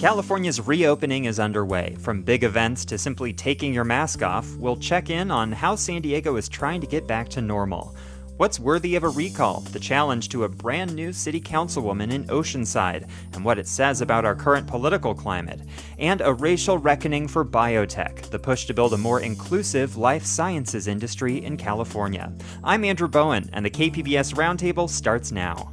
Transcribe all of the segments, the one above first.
California's reopening is underway. From big events to simply taking your mask off, we'll check in on how San Diego is trying to get back to normal. What's worthy of a recall? The challenge to a brand new city councilwoman in Oceanside, and what it says about our current political climate. And a racial reckoning for biotech, the push to build a more inclusive life sciences industry in California. I'm Andrew Bowen, and the KPBS Roundtable starts now.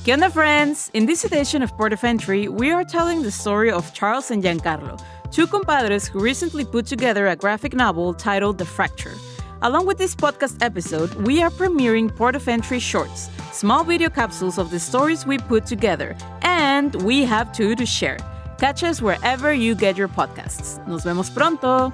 ¿Qué onda, friends? In this edition of Port of Entry, we are telling the story of Charles and Giancarlo, two compadres who recently put together a graphic novel titled The Fracture. Along with this podcast episode, we are premiering Port of Entry shorts, small video capsules of the stories we put together, and we have two to share. Catch us wherever you get your podcasts. Nos vemos pronto!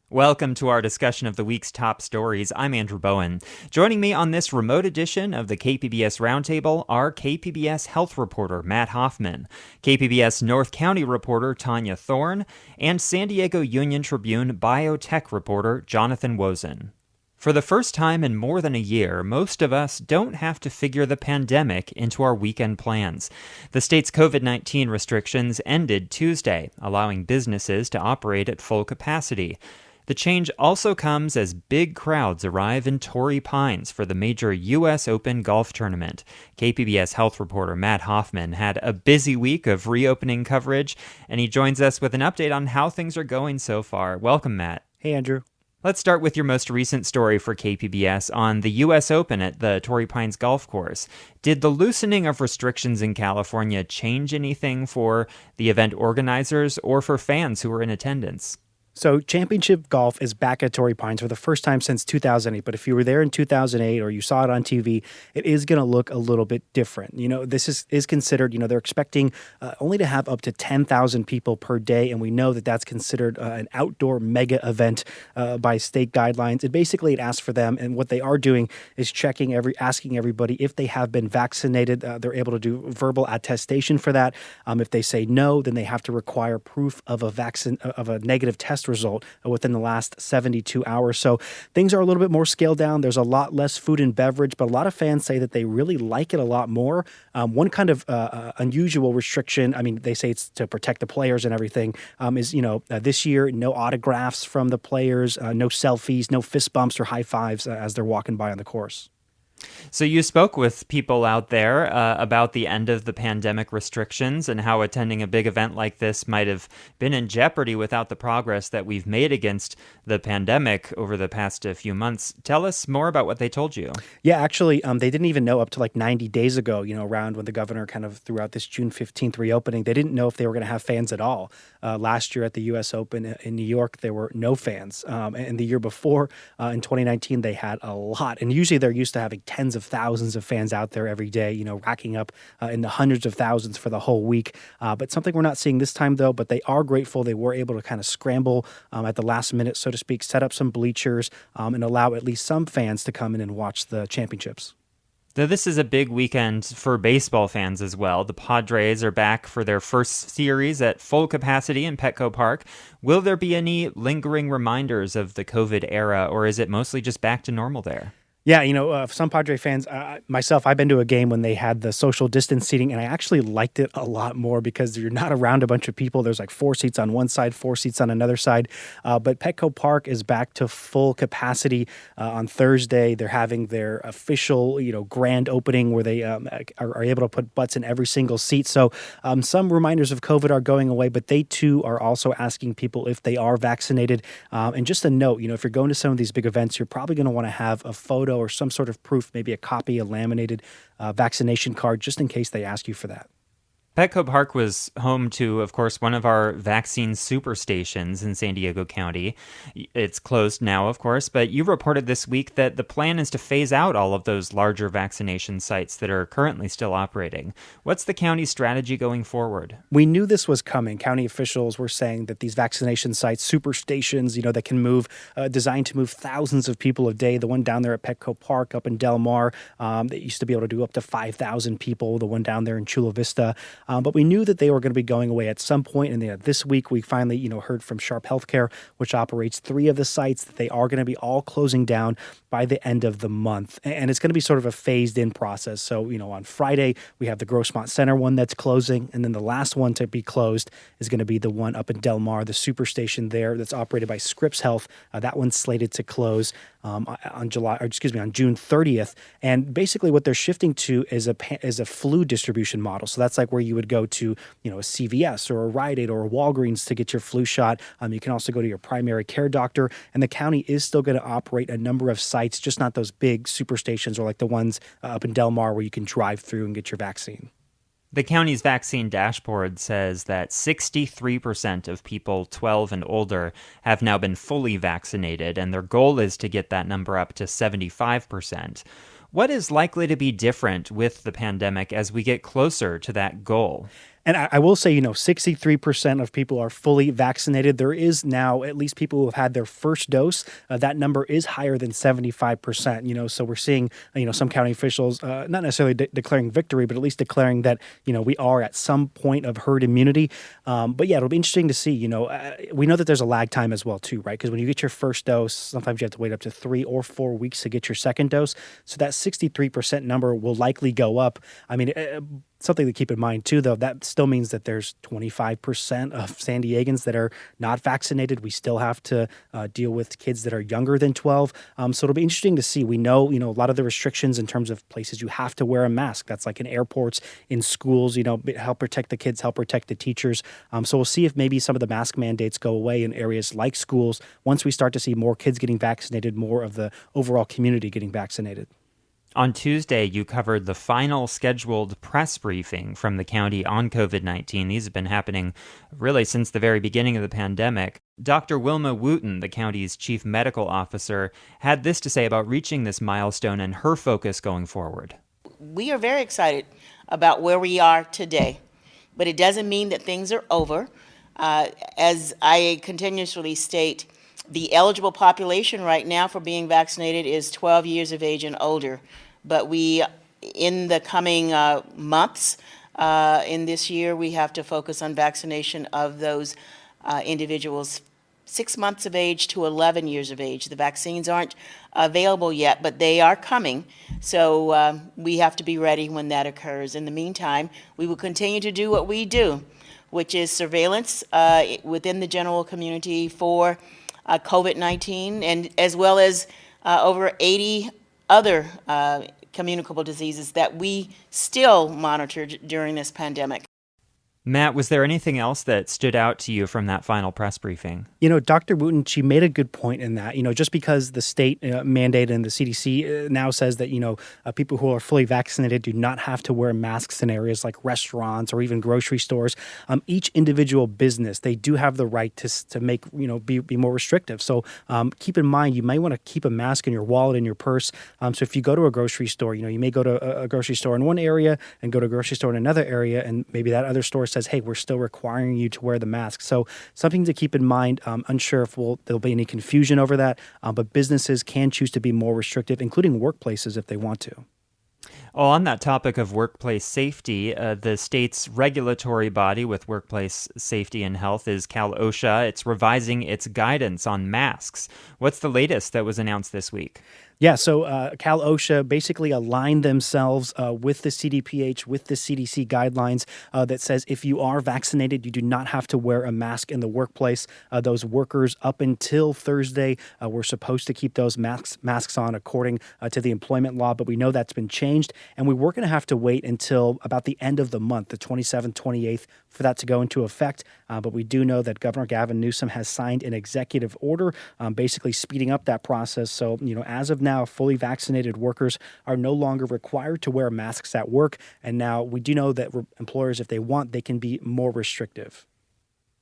Welcome to our discussion of the week's top stories. I'm Andrew Bowen. Joining me on this remote edition of the KPBS Roundtable are KPBS health reporter Matt Hoffman, KPBS North County reporter Tanya Thorne, and San Diego Union Tribune biotech reporter Jonathan Wozen. For the first time in more than a year, most of us don't have to figure the pandemic into our weekend plans. The state's COVID-19 restrictions ended Tuesday, allowing businesses to operate at full capacity. The change also comes as big crowds arrive in Torrey Pines for the major U.S. Open golf tournament. KPBS health reporter Matt Hoffman had a busy week of reopening coverage, and he joins us with an update on how things are going so far. Welcome, Matt. Hey, Andrew. Let's start with your most recent story for KPBS on the U.S. Open at the Torrey Pines golf course. Did the loosening of restrictions in California change anything for the event organizers or for fans who were in attendance? So championship golf is back at Torrey Pines for the first time since 2008. But if you were there in 2008 or you saw it on TV, it is going to look a little bit different. You know, this is considered, they're expecting only to have up to 10,000 people per day. And we know that that's considered an outdoor mega event by state guidelines. It asks for them. And what they are doing is asking everybody if they have been vaccinated. They're able to do verbal attestation for that. If they say no, then they have to require proof of a negative test result within the last 72 hours. So things are a little bit more scaled down. There's a lot less food and beverage, but a lot of fans say that they really like it a lot more. One kind of unusual restriction, they say it's to protect the players and everything, is, this year, no autographs from the players, no selfies, no fist bumps or high fives as they're walking by on the course. So you spoke with people out there about the end of the pandemic restrictions and how attending a big event like this might have been in jeopardy without the progress that we've made against the pandemic over the past few months. Tell us more about what they told you. Yeah, actually, they didn't even know up to 90 days ago, around when the governor kind of threw out this June 15th reopening. They didn't know if they were going to have fans at all. Last year at the U.S. Open in New York, there were no fans. And the year before, in 2019, they had a lot. And usually they're used to having tens of thousands of fans out there every day, racking up in the hundreds of thousands for the whole week. But something we're not seeing this time, though, but they are grateful they were able to kind of scramble at the last minute, so to speak, set up some bleachers and allow at least some fans to come in and watch the championships. Though this is a big weekend for baseball fans as well. The Padres are back for their first series at full capacity in Petco Park. Will there be any lingering reminders of the COVID era, or is it mostly just back to normal there? Yeah, some Padre fans, myself, I've been to a game when they had the social distance seating, and I actually liked it a lot more because you're not around a bunch of people. There's 4 seats on one side, 4 seats on another side. But Petco Park is back to full capacity on Thursday. They're having their official, grand opening where they are able to put butts in every single seat. So some reminders of COVID are going away, but they too are also asking people if they are vaccinated. And just a note, if you're going to some of these big events, you're probably going to want to have a photo or some sort of proof, maybe a copy, a laminated vaccination card, just in case they ask you for that. Petco Park was home to, of course, one of our vaccine superstations in San Diego County. It's closed now, of course, but you reported this week that the plan is to phase out all of those larger vaccination sites that are currently still operating. What's the county's strategy going forward? We knew this was coming. County officials were saying that these vaccination sites, superstations, that can move, designed to move thousands of people a day. The one down there at Petco Park up in Del Mar, that used to be able to do up to 5,000 people. The one down there in Chula Vista, But we knew that they were going to be going away at some point. And this week, we finally, heard from Sharp Healthcare, which operates 3 of the sites, that they are going to be all closing down by the end of the month. And it's going to be sort of a phased-in process. So, on Friday, we have the Grossmont Center one that's closing. And then the last one to be closed is going to be the one up in Del Mar, the Superstation there that's operated by Scripps Health. That one's slated to close on June 30th. And basically what they're shifting to is a flu distribution model. So that's like where you would go to, a CVS or a Rite Aid or a Walgreens to get your flu shot. You can also go to your primary care doctor. And the county is still going to operate a number of sites, just not those big superstations or like the ones up in Del Mar where you can drive through and get your vaccine. The county's vaccine dashboard says that 63% of people 12 and older have now been fully vaccinated, and their goal is to get that number up to 75%. What is likely to be different with the pandemic as we get closer to that goal? And I will say, 63% of people are fully vaccinated. There is now at least people who have had their first dose. That number is higher than 75%, so we're seeing, some county officials not necessarily declaring victory, but at least declaring that, we are at some point of herd immunity. But yeah, it'll be interesting to see, we know that there's a lag time as well, too, right? Because when you get your first dose, sometimes you have to wait up to 3 or 4 weeks to get your second dose. So that 63% number will likely go up. I mean, something to keep in mind, too, though, that still means that there's 25% of San Diegans that are not vaccinated. We still have to deal with kids that are younger than 12. So it'll be interesting to see. We know, a lot of the restrictions in terms of places you have to wear a mask. That's like in airports, in schools, help protect the kids, help protect the teachers. So we'll see if maybe some of the mask mandates go away in areas like schools once we start to see more kids getting vaccinated, more of the overall community getting vaccinated. On Tuesday, you covered the final scheduled press briefing from the county on COVID-19. These have been happening really since the very beginning of the pandemic. Dr. Wilma Wooten, the county's chief medical officer, had this to say about reaching this milestone and her focus going forward. We are very excited about where we are today, but it doesn't mean that things are over. As I continuously state, the eligible population right now for being vaccinated is 12 years of age and older. But we, in the coming months, in this year, we have to focus on vaccination of those individuals 6 months of age to 11 years of age. The vaccines aren't available yet, but they are coming. So we have to be ready when that occurs. In the meantime, we will continue to do what we do, which is surveillance within the general community for COVID-19, and as well as over 80 other communicable diseases that we still monitored during this pandemic. Matt, was there anything else that stood out to you from that final press briefing? Dr. Wooten, she made a good point in that, just because the state mandate and the CDC now says that, people who are fully vaccinated do not have to wear masks in areas like restaurants or even grocery stores. Each individual business, they do have the right to make, be more restrictive. So keep in mind, you might want to keep a mask in your wallet, in your purse. So if you go to a grocery store, you may go to a grocery store in one area and go to a grocery store in another area, and maybe that other store says, hey, we're still requiring you to wear the mask. So something to keep in mind. Unsure if there'll be any confusion over that, but businesses can choose to be more restrictive, including workplaces if they want to. Well, on that topic of workplace safety, the state's regulatory body with workplace safety and health is Cal OSHA. It's revising its guidance on masks. What's the latest that was announced this week? Yeah, so Cal OSHA basically aligned themselves with the CDPH, with the CDC guidelines that says if you are vaccinated, you do not have to wear a mask in the workplace. Those workers up until Thursday were supposed to keep those masks on according to the employment law, but we know that's been changed, and we were going to have to wait until about the end of the month, the 27th, 28th, for that to go into effect. But we do know that Governor Gavin Newsom has signed an executive order basically speeding up that process. So, as of now, fully vaccinated workers are no longer required to wear masks at work. And now we do know that employers, if they want, they can be more restrictive.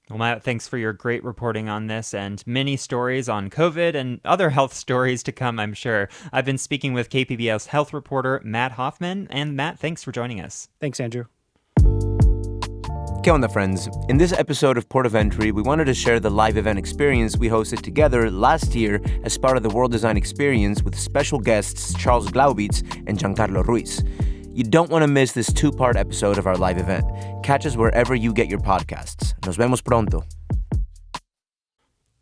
Well, Matt, thanks for your great reporting on this and many stories on COVID and other health stories to come, I'm sure. I've been speaking with KPBS health reporter Matt Hoffman. And Matt, thanks for joining us. Thanks, Andrew. ¿Qué onda, friends? In this episode of Port of Entry, we wanted to share the live event experience we hosted together last year as part of the World Design Experience with special guests Charles Glaubitz and Giancarlo Ruiz. You don't want to miss this 2-part episode of our live event. Catch us wherever you get your podcasts. Nos vemos pronto.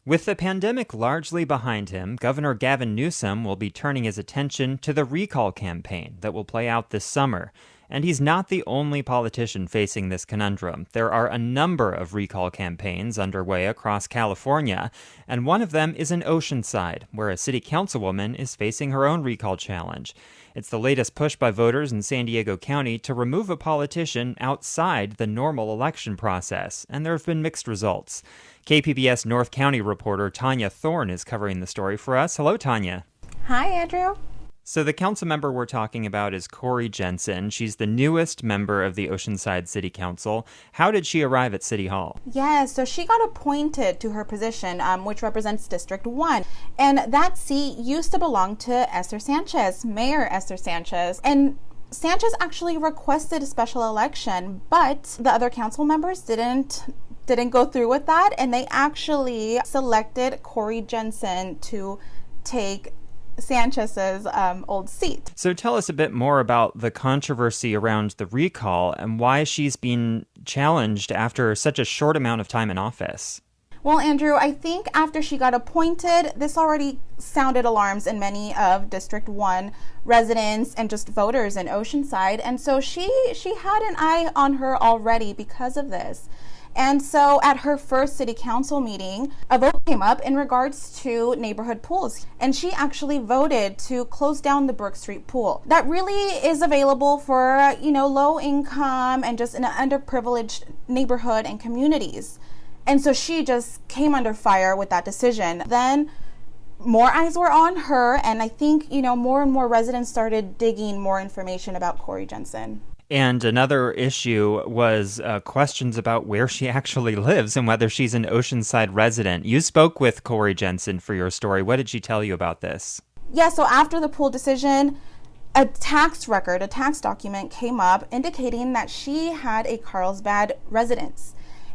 With the pandemic largely behind him, Governor Gavin Newsom will be turning his attention to the recall campaign that will play out this summer. And he's not the only politician facing this conundrum. There are a number of recall campaigns underway across California, and one of them is in Oceanside, where a city councilwoman is facing her own recall challenge. It's the latest push by voters in San Diego County to remove a politician outside the normal election process, and there have been mixed results. KPBS North County reporter Tanya Thorne is covering the story for us. Hello, Tanya. Hi, Andrew. So the council member we're talking about is Corey Jensen. She's the newest member of the Oceanside City Council. How did she arrive at City Hall? Yes, so she got appointed to her position, which represents District 1. And that seat used to belong to Esther Sanchez, Mayor Esther Sanchez. And Sanchez actually requested a special election, but the other council members didn't go through with that, and they actually selected Corey Jensen to take Sanchez's old seat. So tell us a bit more about the controversy around the recall and why she's been challenged after such a short amount of time in office. Well, Andrew, I think after she got appointed, this already sounded alarms in many of District 1 residents and just voters in Oceanside. And so she had an eye on her already because of this. And so at her first city council meeting, a vote came up in regards to neighborhood pools. And she actually voted to close down the Brook Street pool. That really is available for, low income and just in an underprivileged neighborhood and communities. And so she just came under fire with that decision. Then more eyes were on her. And I think, more and more residents started digging more information about Corey Jensen. And another issue was questions about where she actually lives and whether she's an Oceanside resident. You spoke with Corey Jensen for your story. What did she tell you about this? Yeah, so after the pool decision, a tax document came up indicating that she had a Carlsbad residence.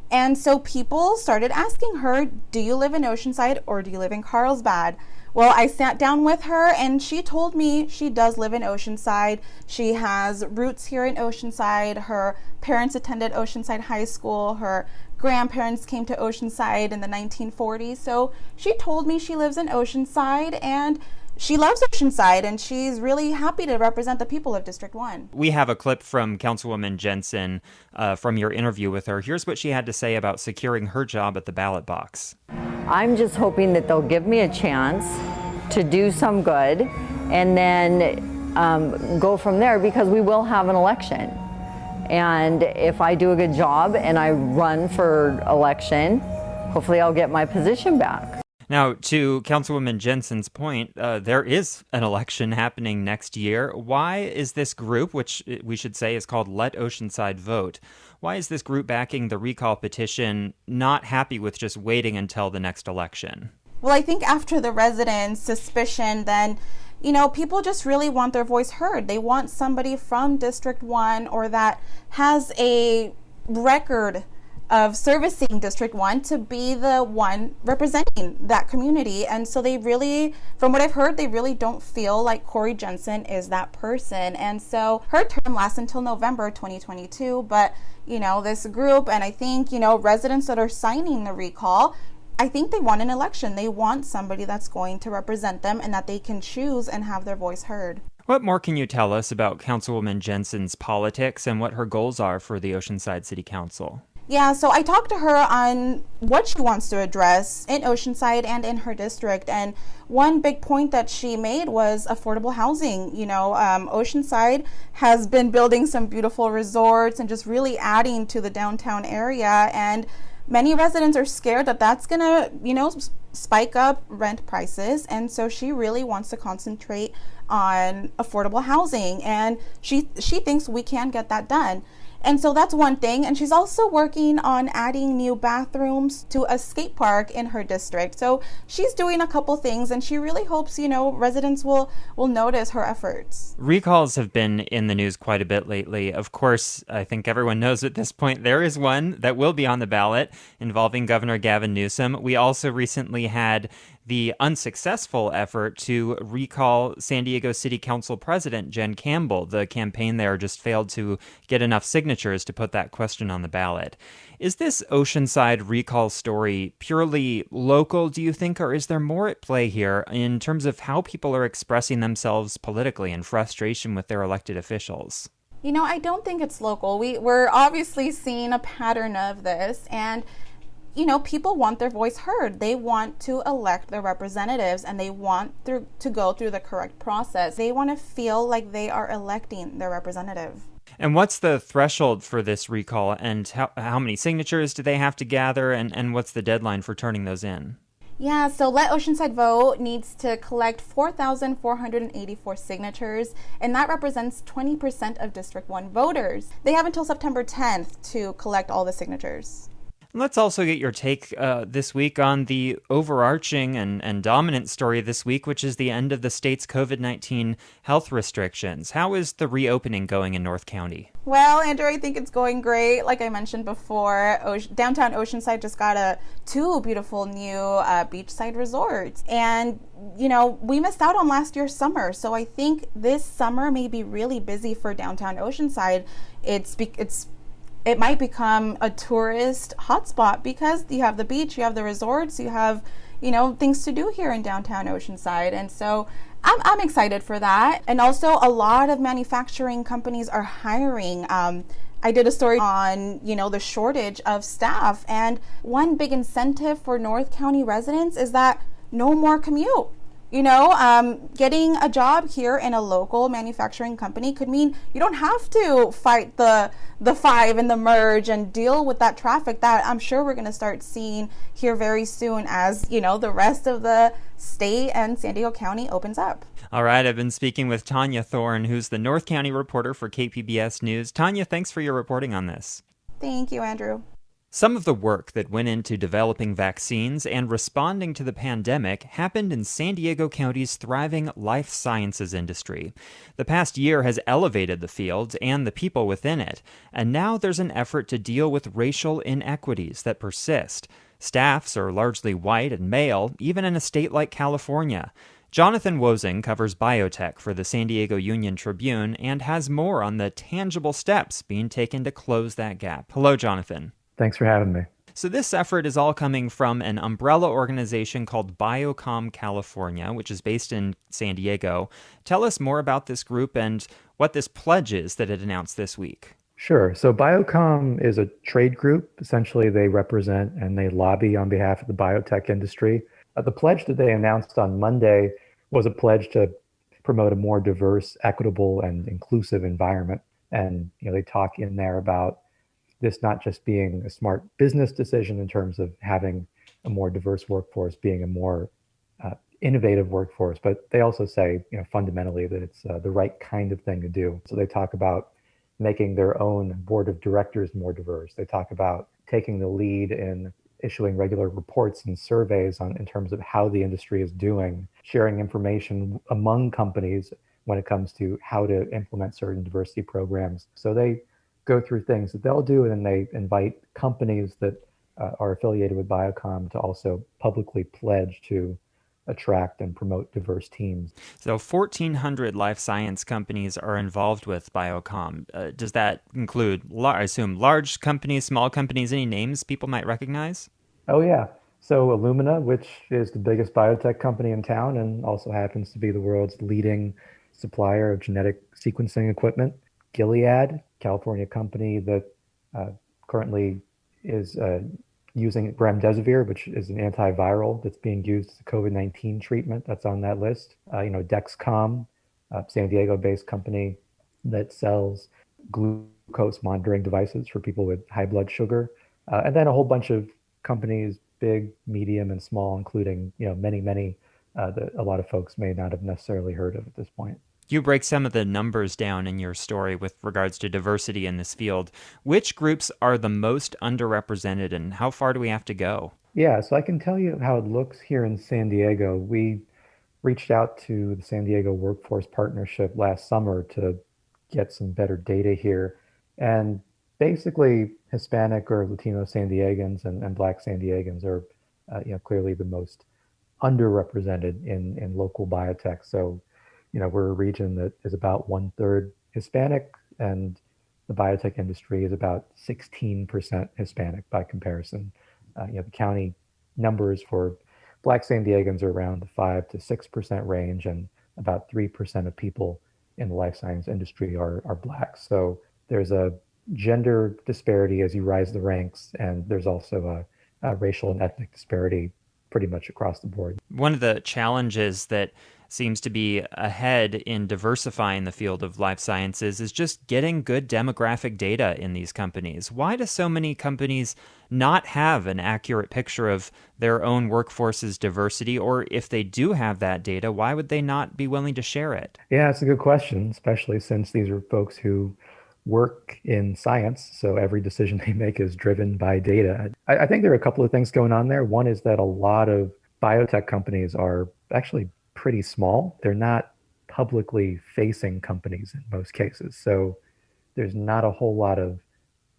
And so people started asking her, do you live in Oceanside or do you live in Carlsbad? Well, I sat down with her and she told me she does live in Oceanside. She has roots here in Oceanside. Her parents attended Oceanside High School. Her grandparents came to Oceanside in the 1940s. So she told me she lives in Oceanside and she loves Oceanside, and she's really happy to represent the people of District 1. We have a clip from Councilwoman Jensen from your interview with her. Here's what she had to say about securing her job at the ballot box. I'm just hoping that they'll give me a chance to do some good and then go from there, because we will have an election. And if I do a good job and I run for election, hopefully I'll get my position back. Now, to Councilwoman Jensen's point, there is an election happening next year. Why is this group, which we should say is called Let Oceanside Vote, why is this group backing the recall petition not happy with just waiting until the next election? Well, I think after the residents' suspicion, then, people just really want their voice heard. They want somebody from District 1 or that has a record of servicing District 1 to be the one representing that community. And so they really, from what I've heard, they really don't feel like Corey Jensen is that person. And so her term lasts until November 2022. But, this group, and I think, residents that are signing the recall, I think they want an election. They want somebody that's going to represent them and that they can choose and have their voice heard. What more can you tell us about Councilwoman Jensen's politics and what her goals are for the Oceanside City Council? Yeah, so I talked to her on what she wants to address in Oceanside and in her district. And one big point that she made was affordable housing. Oceanside has been building some beautiful resorts and just really adding to the downtown area. And many residents are scared that that's going to, spike up rent prices. And so she really wants to concentrate on affordable housing. And she thinks we can get that done. And so that's one thing. And she's also working on adding new bathrooms to a skate park in her district. So she's doing a couple things, and she really hopes, residents will notice her efforts. Recalls have been in the news quite a bit lately. Of course, I think everyone knows at this point there is one that will be on the ballot involving Governor Gavin Newsom. We also recently had the unsuccessful effort to recall San Diego City Council President Jen Campbell. The campaign there just failed to get enough signatures to put that question on the ballot. Is this Oceanside recall story purely local, do you think, or is there more at play here in terms of how people are expressing themselves politically and frustration with their elected officials? I don't think it's local. We're obviously seeing a pattern of this, and people want their voice heard. They want to elect their representatives, and they want to go through the correct process. They want to feel like they are electing their representative. And what's the threshold for this recall, and how many signatures do they have to gather, and what's the deadline for turning those in? Yeah, so Let Oceanside Vote needs to collect 4,484 signatures, and that represents 20% of District 1 voters. They have until September 10th to collect all the signatures. Let's also get your take this week on the overarching and dominant story this week, which is the end of the state's COVID-19 health restrictions. How is the reopening going in North County? Well, Andrew, I think it's going great. Like I mentioned before, downtown Oceanside just got two beautiful new beachside resorts. And, we missed out on last year's summer. So I think this summer may be really busy for downtown Oceanside. It might become a tourist hotspot because you have the beach, you have the resorts, you have, things to do here in downtown Oceanside. And so I'm excited for that. And also a lot of manufacturing companies are hiring. I did a story on, the shortage of staff. And one big incentive for North County residents is that no more commute. Getting a job here in a local manufacturing company could mean you don't have to fight the 5 and the merge and deal with that traffic that I'm sure we're going to start seeing here very soon as, the rest of the state and San Diego County opens up. All right, I've been speaking with Tanya Thorne, who's the North County reporter for KPBS News. Tanya, thanks for your reporting on this. Thank you, Andrew. Some of the work that went into developing vaccines and responding to the pandemic happened in San Diego County's thriving life sciences industry. The past year has elevated the field and the people within it, and now there's an effort to deal with racial inequities that persist. Staffs are largely white and male, even in a state like California. Jonathan Wozing covers biotech for the San Diego Union Tribune and has more on the tangible steps being taken to close that gap. Hello, Jonathan. Thanks for having me. So this effort is all coming from an umbrella organization called Biocom California, which is based in San Diego. Tell us more about this group and what this pledge is that it announced this week. Sure. So Biocom is a trade group. Essentially, they represent and they lobby on behalf of the biotech industry. The pledge that they announced on Monday was a pledge to promote a more diverse, equitable, and inclusive environment. And they talk in there about this not just being a smart business decision in terms of having a more diverse workforce, being a more innovative workforce, but they also say, fundamentally that it's the right kind of thing to do. So they talk about making their own board of directors more diverse. They talk about taking the lead in issuing regular reports and surveys in terms of how the industry is doing, sharing information among companies when it comes to how to implement certain diversity programs. So they go through things that they'll do, and then they invite companies that are affiliated with Biocom to also publicly pledge to attract and promote diverse teams. So 1,400 life science companies are involved with Biocom. Does that include, I assume, large companies, small companies, any names people might recognize? Oh, yeah. So Illumina, which is the biggest biotech company in town and also happens to be the world's leading supplier of genetic sequencing equipment. Gilead, California company that currently is using remdesivir, which is an antiviral that's being used as a COVID-19 treatment. That's on that list. Dexcom, a San Diego-based company that sells glucose monitoring devices for people with high blood sugar. And then a whole bunch of companies, big, medium, and small, including many that a lot of folks may not have necessarily heard of at this point. You break some of the numbers down in your story with regards to diversity in this field. Which groups are the most underrepresented, and how far do we have to go? Yeah, so I can tell you how it looks here in San Diego. We reached out to the San Diego Workforce Partnership last summer to get some better data here. And basically, Hispanic or Latino San Diegans and Black San Diegans are, clearly the most underrepresented in local biotech. So, we're a region that is about 1/3 Hispanic, and the biotech industry is about 16% Hispanic by comparison. The county numbers for Black San Diegans are around the 5 to 6% range, and about 3% of people in the life science industry are Black. So there's a gender disparity as you rise the ranks, and there's also a racial and ethnic disparity pretty much across the board. One of the challenges that seems to be ahead in diversifying the field of life sciences is just getting good demographic data in these companies. Why do so many companies not have an accurate picture of their own workforce's diversity? Or if they do have that data, why would they not be willing to share it? Yeah, it's a good question, especially since these are folks who work in science. So every decision they make is driven by data. I think there are a couple of things going on there. One is that a lot of biotech companies are actually pretty small. They're not publicly facing companies in most cases. So there's not a whole lot of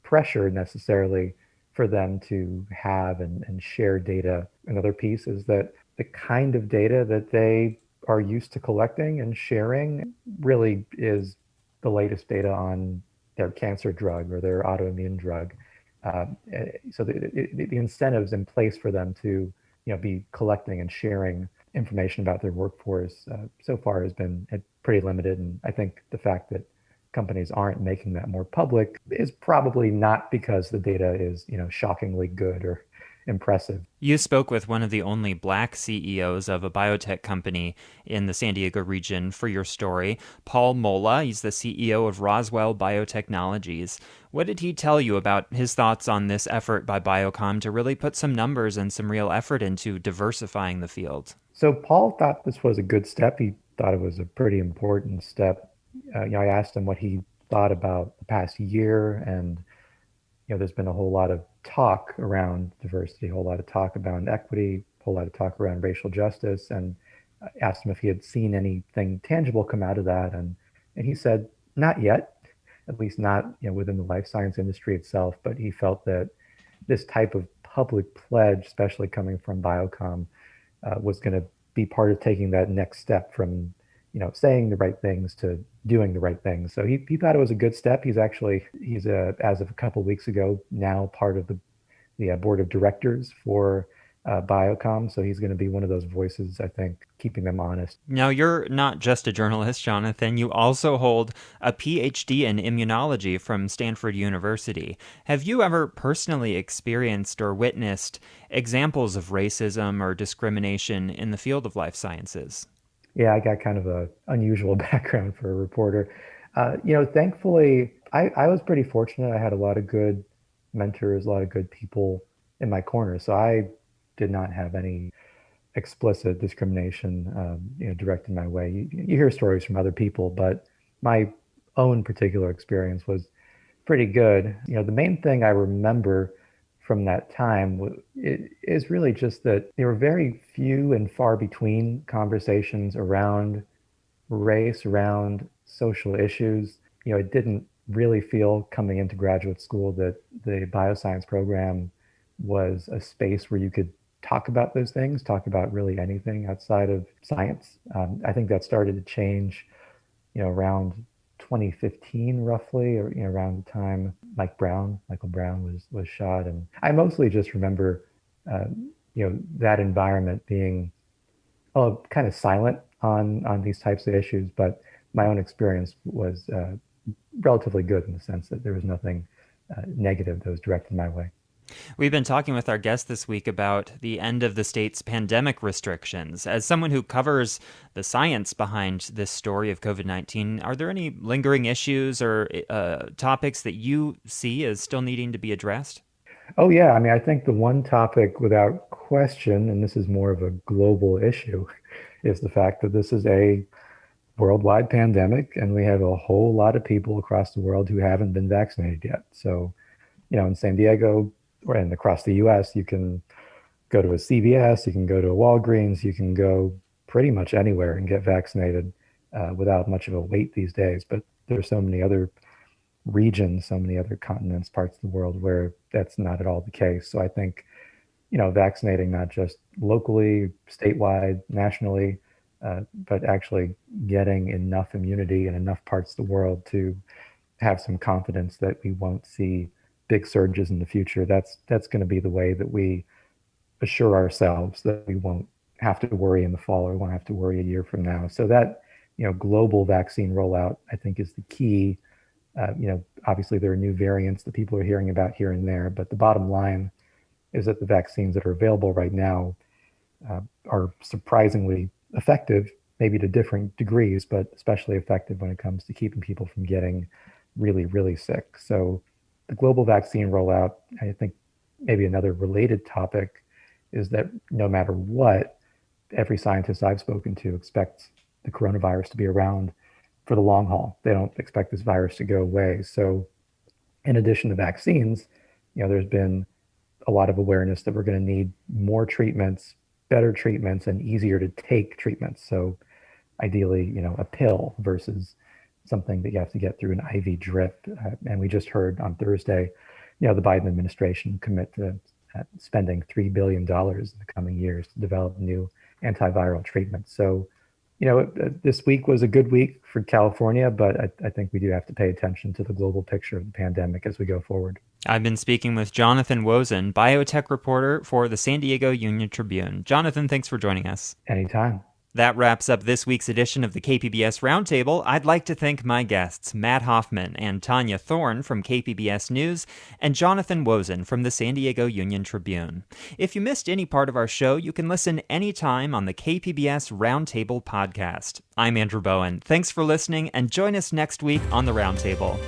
pressure necessarily for them to have and share data. Another piece is that the kind of data that they are used to collecting and sharing really is the latest data on their cancer drug or their autoimmune drug. So the incentives in place for them to be collecting and sharing information about their workforce so far has been pretty limited. And I think the fact that companies aren't making that more public is probably not because the data is shockingly good or impressive. You spoke with one of the only Black CEOs of a biotech company in the San Diego region for your story, Paul Mola. He's the CEO of Roswell Biotechnologies. What did he tell you about his thoughts on this effort by Biocom to really put some numbers and some real effort into diversifying the field? So Paul thought this was a good step. He thought it was a pretty important step. I asked him what he thought about the past year, and there's been a whole lot of talk around diversity, a whole lot of talk about equity, a whole lot of talk around racial justice, and I asked him if he had seen anything tangible come out of that, and he said not yet, at least not within the life science industry itself. But he felt that this type of public pledge, especially coming from Biocom, was going to be part of taking that next step from saying the right things to doing the right things. So he thought it was a good step. He's as of a couple of weeks ago now part of the board of directors for Biocom. So he's going to be one of those voices, I think, keeping them honest. Now, you're not just a journalist, Jonathan. You also hold a PhD in immunology from Stanford University. Have you ever personally experienced or witnessed examples of racism or discrimination in the field of life sciences? Yeah, I got kind of an unusual background for a reporter. Thankfully, I was pretty fortunate. I had a lot of good mentors, a lot of good people in my corner. So I did not have any explicit discrimination, directed my way. You hear stories from other people, but my own particular experience was pretty good. The main thing I remember from that time is really just that there were very few and far between conversations around race, around social issues. It didn't really feel coming into graduate school that the bioscience program was a space where you could talk about those things, talk about really anything outside of science. I think that started to change, around 2015 roughly, or around the time Michael Brown was shot. And I mostly just remember that environment being kind of silent on these types of issues, but my own experience was relatively good in the sense that there was nothing negative that was directed my way. We've been talking with our guest this week about the end of the state's pandemic restrictions. As someone who covers the science behind this story of COVID-19, are there any lingering issues or topics that you see as still needing to be addressed? Oh, yeah. I mean, I think the one topic without question, and this is more of a global issue, is the fact that this is a worldwide pandemic, and we have a whole lot of people across the world who haven't been vaccinated yet. So, in San Diego and across the US, you can go to a CVS, you can go to a Walgreens, you can go pretty much anywhere and get vaccinated without much of a wait these days. But there's so many other regions, so many other continents, parts of the world where that's not at all the case. So I think, vaccinating not just locally, statewide, nationally, but actually getting enough immunity in enough parts of the world to have some confidence that we won't see big surges in the future. That's going to be the way that we assure ourselves that we won't have to worry in the fall or won't have to worry a year from now. So that, global vaccine rollout, I think, is the key. Obviously there are new variants that people are hearing about here and there, but the bottom line is that the vaccines that are available right now are surprisingly effective, maybe to different degrees, but especially effective when it comes to keeping people from getting really, really sick. So the global vaccine rollout, I think maybe another related topic is that no matter what, every scientist I've spoken to expects the coronavirus to be around for the long haul. They don't expect this virus to go away. So in addition to vaccines, there's been a lot of awareness that we're going to need more treatments, better treatments, and easier to take treatments. So ideally, a pill versus something that you have to get through an IV drip. And we just heard on Thursday, the Biden administration commit to spending $3 billion in the coming years to develop new antiviral treatments. So, this week was a good week for California, but I think we do have to pay attention to the global picture of the pandemic as we go forward. I've been speaking with Jonathan Wozen, biotech reporter for the San Diego Union Tribune. Jonathan, thanks for joining us. Anytime. That wraps up this week's edition of the KPBS Roundtable. I'd like to thank my guests, Matt Hoffman and Tanya Thorne from KPBS News, and Jonathan Wozen from the San Diego Union Tribune. If you missed any part of our show, you can listen anytime on the KPBS Roundtable podcast. I'm Andrew Bowen. Thanks for listening, and join us next week on the Roundtable.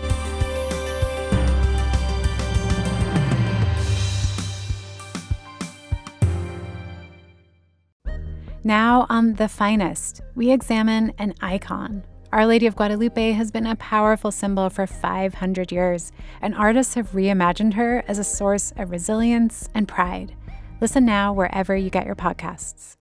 Now on The Finest, we examine an icon. Our Lady of Guadalupe has been a powerful symbol for 500 years, and artists have reimagined her as a source of resilience and pride. Listen now wherever you get your podcasts.